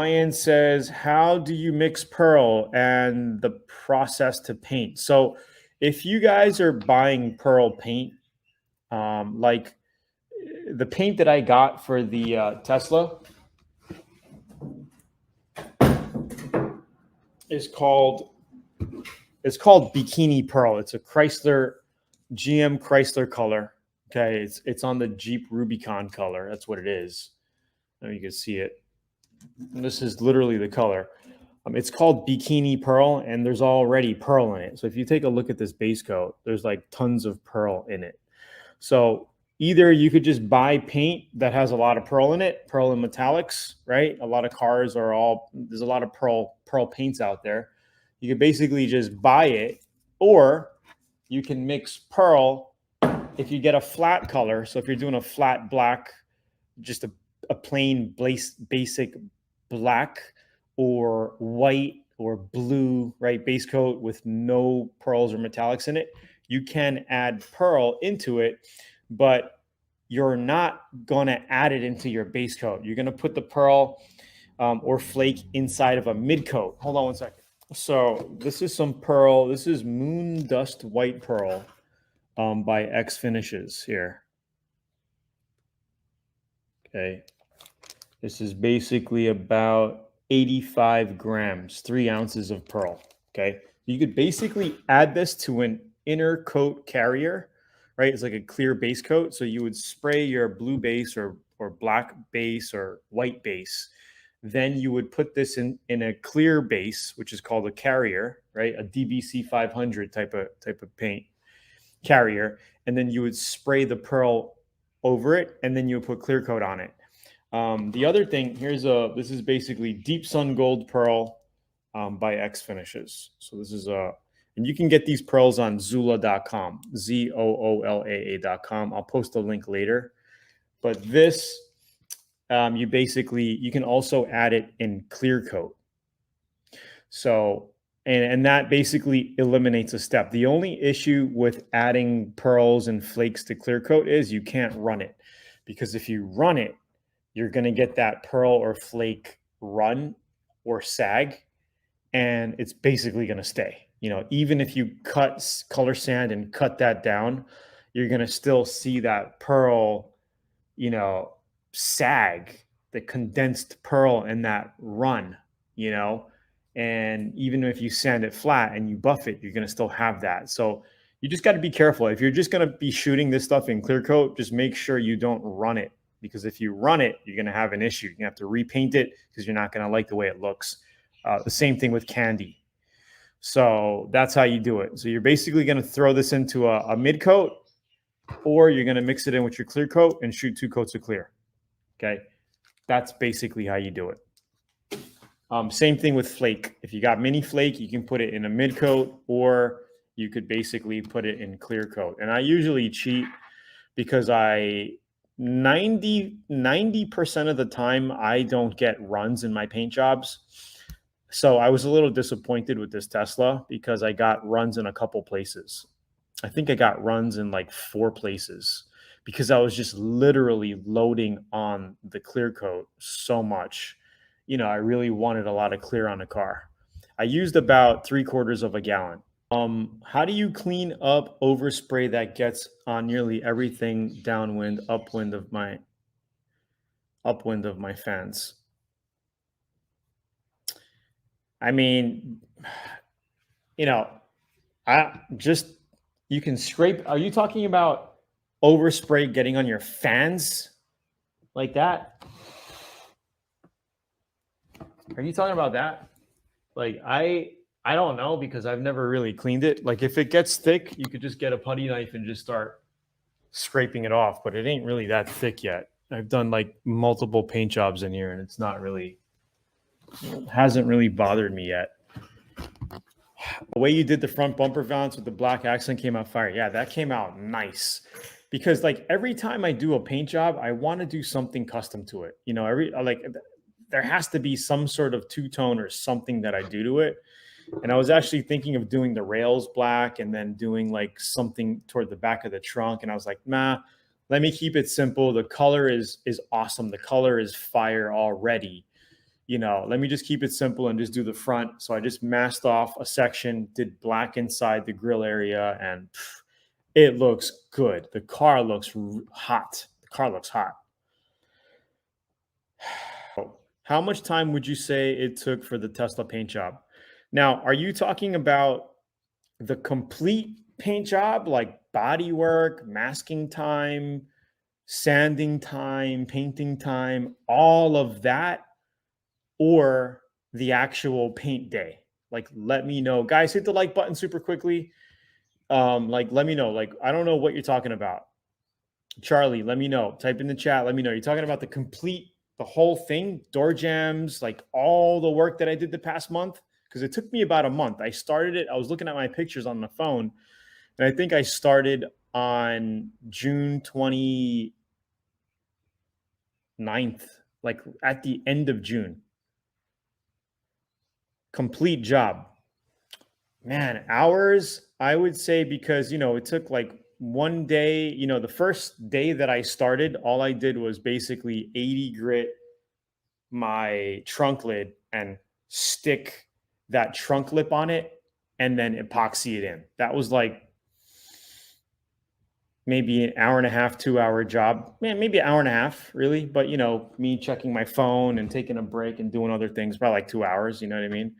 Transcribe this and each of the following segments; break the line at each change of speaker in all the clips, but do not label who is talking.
Ryan says, how do you mix pearl and the process to paint? So if you guys are buying pearl paint, like the paint that I got for the Tesla is called Bikini Pearl. It's a GM Chrysler color. Okay, it's on the Jeep Rubicon color. That's what it is. Now you can see it. And this is literally the color. It's called Bikini Pearl, and there's already pearl in it. So if you take a look at this base coat, there's like tons of pearl in it. So either you could just buy paint that has a lot of pearl in it, pearl and metallics, right? A lot of cars there's a lot of pearl paints out there. You could basically just buy it, or you can mix pearl if you get a flat color. So if you're doing a flat black, just a plain basic black or white or blue, right, base coat with no pearls or metallics in it, you can add pearl into it, but you're not going to add it into your base coat. You're going to put the pearl or flake inside of a mid coat. Hold on one second. So this is some pearl. This is Moon Dust White Pearl by X Finishes here. Okay. This is basically about 85 grams, 3 ounces of pearl. Okay. You could basically add this to an inner coat carrier, right? It's like a clear base coat. So you would spray your blue base or black base or white base. Then you would put this in a clear base, which is called a carrier, right? A DBC 500 type of paint carrier. And then you would spray the pearl over it, and then you would put clear coat on it. The other thing, this is basically Deep Sun Gold Pearl by X Finishes. So this is and you can get these pearls on Zoola.com, ZOOLAA.com. I'll post a link later. But this, you can also add it in clear coat. So, and that basically eliminates a step. The only issue with adding pearls and flakes to clear coat is you can't run it, because if you run it, you're going to get that pearl or flake run or sag, and it's basically going to stay. You know, even if you color sand and cut that down, you're going to still see that pearl, you know, sag, the condensed pearl and that run, you know, and even if you sand it flat and you buff it, you're going to still have that. So you just got to be careful. If you're just going to be shooting this stuff in clear coat, just make sure you don't run it. Because if you run it, you're going to have an issue. You're going to have to repaint it because you're not going to like the way it looks. The same thing with candy. So that's how you do it. So you're basically going to throw this into a mid coat, or you're going to mix it in with your clear coat and shoot 2 coats of clear. Okay. That's basically how you do it. Same thing with flake. If you got mini flake, you can put it in a mid coat, or you could basically put it in clear coat. And I usually cheat because 90% of the time I don't get runs in my paint jobs. So I was a little disappointed with this Tesla because I got runs in a couple places. I think I got runs in like 4 places because I was just literally loading on the clear coat so much. You know, I really wanted a lot of clear on the car. I used about 3/4 of a gallon. How do you clean up overspray that gets on nearly everything downwind, upwind of my fence? I mean, you know, you can scrape. Are you talking about overspray getting on your fans like that? Are you talking about that? Like, I don't know, because I've never really cleaned it. Like, if it gets thick, you could just get a putty knife and just start scraping it off, but it ain't really that thick yet. I've done like multiple paint jobs in here, and it hasn't really bothered me yet. The way you did the front bumper valance with the black accent came out fire. Yeah, that came out nice. Because like every time I do a paint job, I want to do something custom to it. You know, there has to be some sort of two-tone or something that I do to it. And I was actually thinking of doing the rails black and then doing like something toward the back of the trunk. And I was like, nah, let me keep it simple. The color is awesome. The color is fire already. let me just keep it simple and just do the front. So I just masked off a section, did black inside the grill area, and it looks good. The car looks hot. The car looks hot. How much time would you say it took for the Tesla paint job? Now, are you talking about the complete paint job, like body work, masking time, sanding time, painting time, all of that, or the actual paint day? Like, let me know. Guys, hit the like button super quickly. Like, let me know. Like, I don't know what you're talking about. Charlie, let me know. Type in the chat. Let me know. You're talking about the whole thing, door jams, like all the work that I did the past month? Because it took me about a month. I started it. I was looking at my pictures on the phone, and I think I started on June 29th, like at the end of June. Complete job. Man, hours, I would say, because, it took like one day, the first day that I started, all I did was basically 80 grit my trunk lid and stick that trunk lip on it and then epoxy it in. That was like maybe an hour and a half, 2 hour job. Man, maybe an hour and a half, really. But, me checking my phone and taking a break and doing other things, probably like 2 hours, you know what I mean?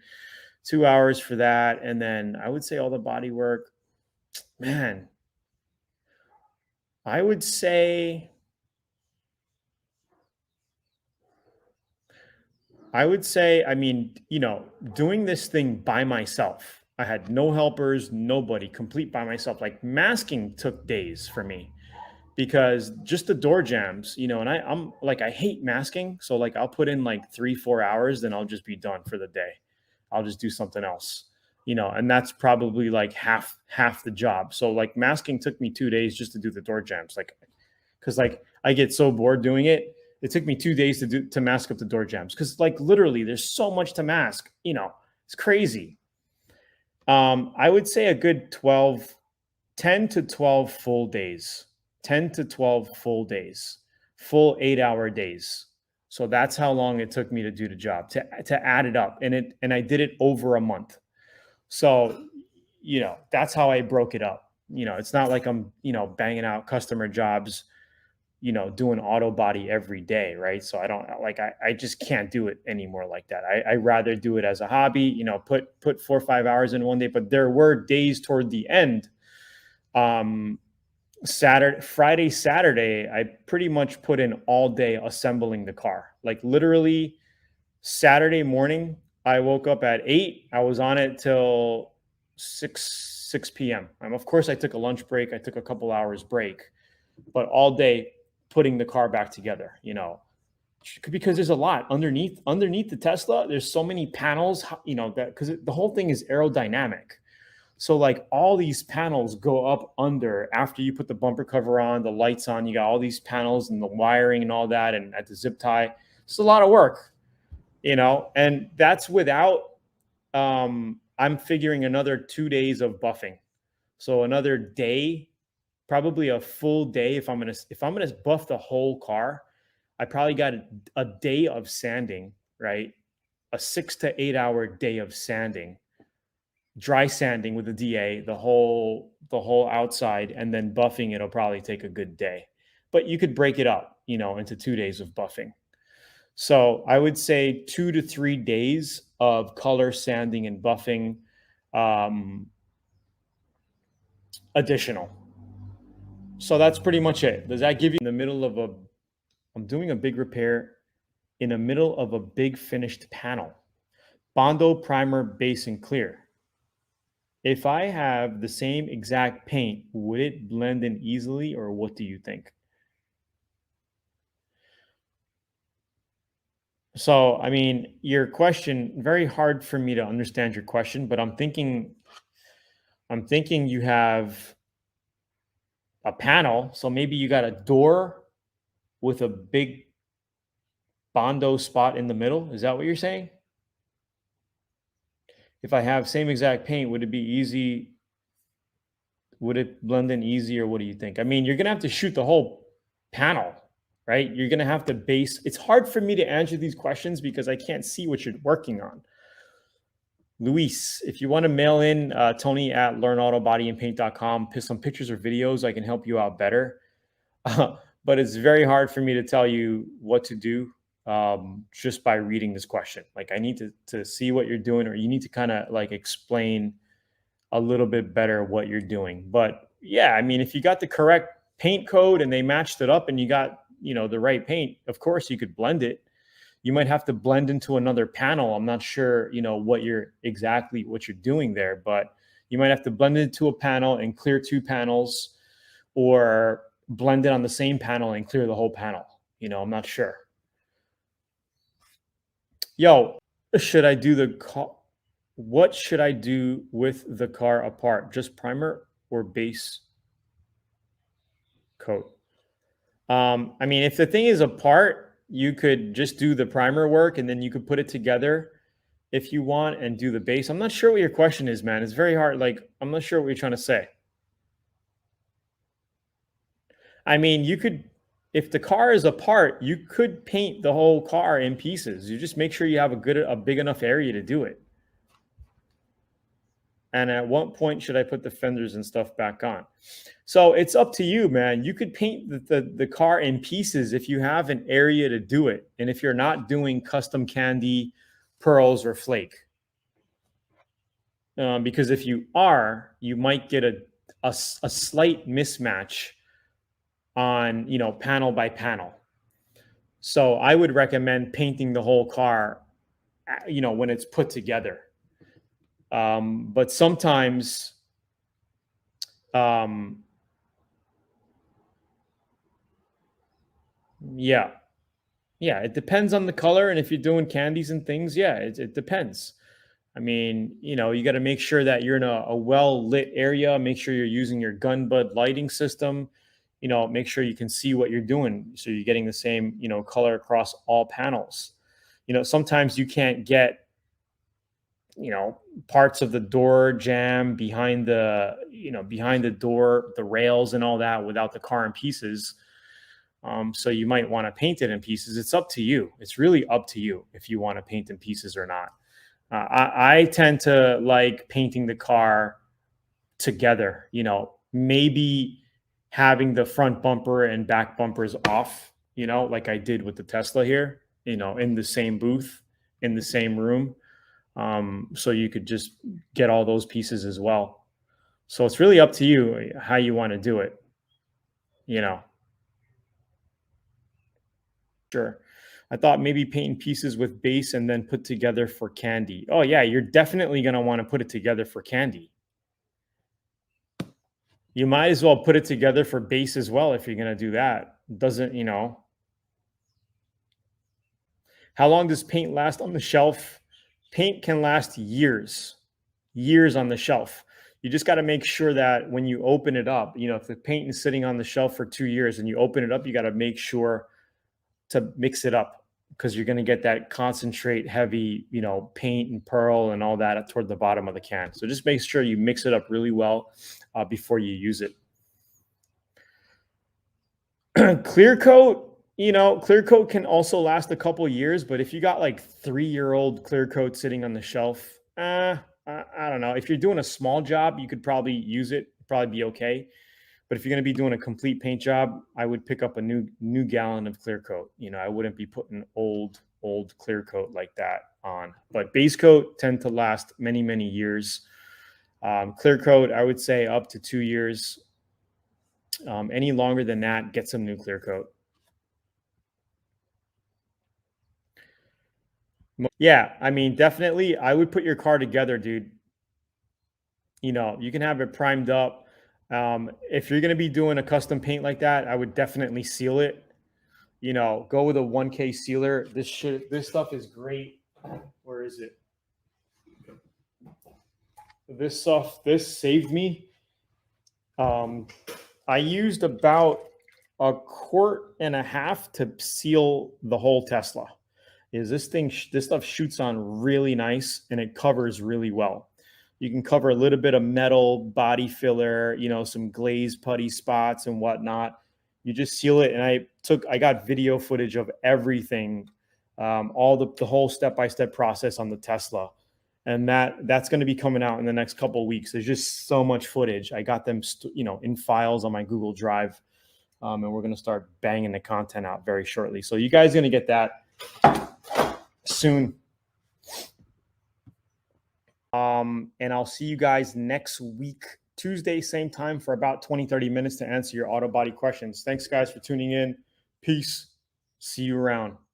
2 hours for that. And then I would say all the body work, man, I would say I mean, doing this thing by myself. I had no helpers, nobody, complete by myself. Like masking took days for me because just the door jams, and I'm like, I hate masking. So like I'll put in like 3-4 hours, then I'll just be done for the day. I'll just do something else, and that's probably like half the job. So like masking took me 2 days just to do the door jams. Like, because like I get so bored doing it. It took me 2 days to mask up the door jams because like literally there's so much to mask. It's crazy. I would say a good 10 to 12 full days, 10 to 12 full days, full 8 hour days. So that's how long it took me to do the job, to add it up. And I did it over a month. So, that's how I broke it up. It's not like I'm, banging out customer jobs, doing auto body every day, right? So I don't like, I just can't do it anymore like that. I rather do it as a hobby, put 4 or 5 hours in one day. But there were days toward the end, Friday, Saturday, I pretty much put in all day assembling the car. Like literally Saturday morning, I woke up at 8. I was on it till 6 p.m. Of course, I took a lunch break. I took a couple hours break, but all day putting the car back together, because there's a lot underneath the Tesla. There's so many panels, that because the whole thing is aerodynamic. So like all these panels go up under after you put the bumper cover on, the lights on, you got all these panels and the wiring and all that. And at the zip tie, it's a lot of work, and that's without, I'm figuring another 2 days of buffing. So another day, probably a full day. If I'm going to buff the whole car, I probably got a day of sanding, right? A 6 to 8 hour day of sanding, dry sanding with the DA, the whole outside, and then buffing. It'll probably take a good day, but you could break it up, into 2 days of buffing. So I would say 2 to 3 days of color sanding and buffing, additional. So that's pretty much it. Does that give you in the middle of I'm doing a big repair in the middle of a big finished panel. Bondo, primer, base, and clear. If I have the same exact paint, would it blend in easily, or what do you think? So, I mean, your question, very hard for me to understand your question, but I'm thinking you have a panel. So maybe you got a door with a big Bondo spot in the middle. Is that what you're saying? If I have same exact paint, would it be easy? Would it blend in easy, or what do you think? I mean, you're going to have to shoot the whole panel. right? You're going to have to base. It's hard for me to answer these questions because I can't see what you're working on. Luis, if you want to mail in Tony at LearnAutoBodyAndPaint.com, some pictures or videos, I can help you out better. But it's very hard for me to tell you what to do just by reading this question. Like I need to see what you're doing, or you need to kind of like explain a little bit better what you're doing. But yeah, I mean, if you got the correct paint code and they matched it up and you got, the right paint, of course you could blend it. You might have to blend into another panel. I'm not sure, what you're doing there, but you might have to blend it into a panel and clear two panels, or blend it on the same panel and clear the whole panel. I'm not sure. Yo, should I do the car? What should I do with the car apart? Just primer or base coat? I mean, if the thing is apart, you could just do the primer work and then you could put it together if you want and do the base. I'm not sure what your question is, man. It's very hard. Like, I'm not sure what you're trying to say. I mean, you could, if the car is apart, you could paint the whole car in pieces. You just make sure you have a big enough area to do it. And at what point should I put the fenders and stuff back on? So it's up to you, man. You could paint the car in pieces if you have an area to do it. And if you're not doing custom candy, pearls, or flake. Because if you are, you might get a slight mismatch on, panel by panel. So I would recommend painting the whole car, when it's put together. But sometimes, yeah, it depends on the color. And if you're doing candies and things, yeah, it depends. I mean, you got to make sure that you're in a well lit area. Make sure you're using your gun bud lighting system. Make sure you can see what you're doing, so you're getting the same, color across all panels. Sometimes you can't get, parts of the door jam behind the door, the rails and all that without the car in pieces. So you might want to paint it in pieces. It's up to you. It's really up to you if you want to paint in pieces or not. I tend to like painting the car together, maybe having the front bumper and back bumpers off, like I did with the Tesla here, in the same booth, in the same room. So you could just get all those pieces as well. So it's really up to you how you want to do it, Sure. I thought maybe painting pieces with base and then put together for candy. Oh yeah, you're definitely going to want to put it together for candy. You might as well put it together for base as well if you're going to do that. Doesn't, How long does paint last on the shelf? Paint can last years on the shelf. You just got to make sure that when you open it up, if the paint is sitting on the shelf for 2 years and you open it up, you got to make sure to mix it up, because you're going to get that concentrate heavy, paint and pearl and all that toward the bottom of the can. So just make sure you mix it up really well before you use it. Clear coat, clear coat can also last a couple years, but if you got like 3-year-old clear coat sitting on the shelf, I don't know. If you're doing a small job, you could probably use it, probably be okay. But if you're going to be doing a complete paint job, I would pick up a new gallon of clear coat. I wouldn't be putting old clear coat like that on. But base coat tend to last many, many years. Clear coat, I would say up to 2 years. Any longer than that, get some new clear coat. Yeah, I mean, definitely, I would put your car together, dude. You can have it primed up. If you're going to be doing a custom paint like that, I would definitely seal it. Go with a 1K sealer. This stuff is great. Where is it? This saved me. I used about 1.5 quarts to seal the whole Tesla. This stuff shoots on really nice and it covers really well. You can cover a little bit of metal body filler, some glazed putty spots and whatnot. You just seal it. And I got video footage of everything, all the whole step-by-step process on the Tesla. And that's going to be coming out in the next couple of weeks. There's just so much footage. I got them, in files on my Google Drive. And we're going to start banging the content out very shortly. So you guys are going to get that soon. And I'll see you guys next week, Tuesday, same time, for about 20-30 minutes to answer your auto body questions. Thanks, guys, for tuning in. Peace. See you around.